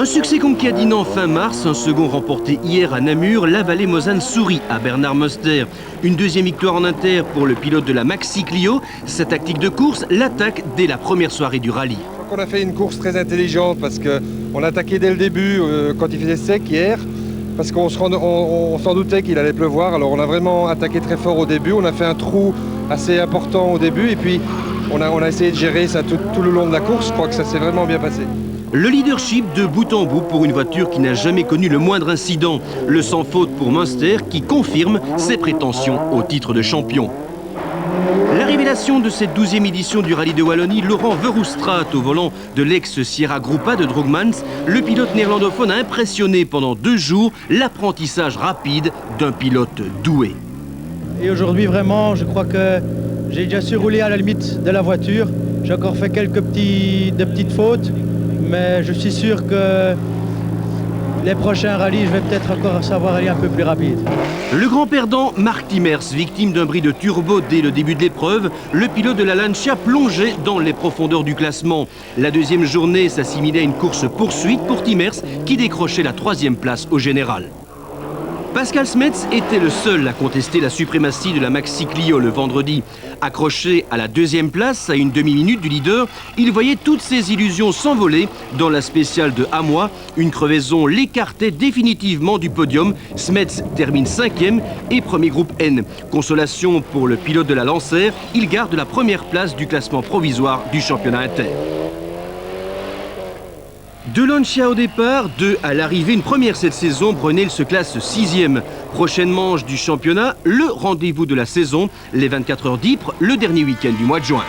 Un succès conquis à Dinan fin mars, un second remporté hier à Namur, la vallée Mosane sourit à Bernard Munster. Une deuxième victoire en inter pour le pilote de la Maxi Clio. Sa tactique de course l'attaque dès la première soirée du rallye. On a fait une course très intelligente parce qu'on a attaqué dès le début quand il faisait sec hier. Parce qu'on s'en doutait qu'il allait pleuvoir, alors on a vraiment attaqué très fort au début. On a fait un trou assez important au début et puis on a essayé de gérer ça tout le long de la course. Je crois que ça s'est vraiment bien passé. Le leadership de bout en bout pour une voiture qui n'a jamais connu le moindre incident. Le sans faute pour Munster qui confirme ses prétentions au titre de champion. La révélation de cette 12e édition du rallye de Wallonie, Laurent Verhoestraat au volant de l'ex-Sierra Gruppa de Droogmans, le pilote néerlandophone a impressionné pendant 2 jours l'apprentissage rapide d'un pilote doué. Et aujourd'hui vraiment, je crois que j'ai déjà su rouler à la limite de la voiture. J'ai encore fait quelques petites fautes, mais je suis sûr que les prochains rallyes, je vais peut-être encore savoir aller un peu plus rapide. Le grand perdant, Marc Timmers, victime d'un bris de turbo dès le début de l'épreuve, le pilote de la Lancia plongeait dans les profondeurs du classement. La deuxième journée s'assimilait à une course-poursuite pour Timmers qui décrochait la 3e place au général. Pascal Smets était le seul à contester la suprématie de la Maxi Clio le vendredi. Accroché à la 2e place, à une demi-minute du leader, il voyait toutes ses illusions s'envoler dans la spéciale de Hamois. Une crevaison l'écartait définitivement du podium. Smets termine 5e et premier groupe N. Consolation pour le pilote de la Lancère, il garde la 1re place du classement provisoire du championnat inter. De Lancia au départ, 2 à l'arrivée, une première cette saison, Brunel se classe 6e. Prochaine manche du championnat, le rendez-vous de la saison, les 24 heures d'Ypres, le dernier week-end du mois de juin.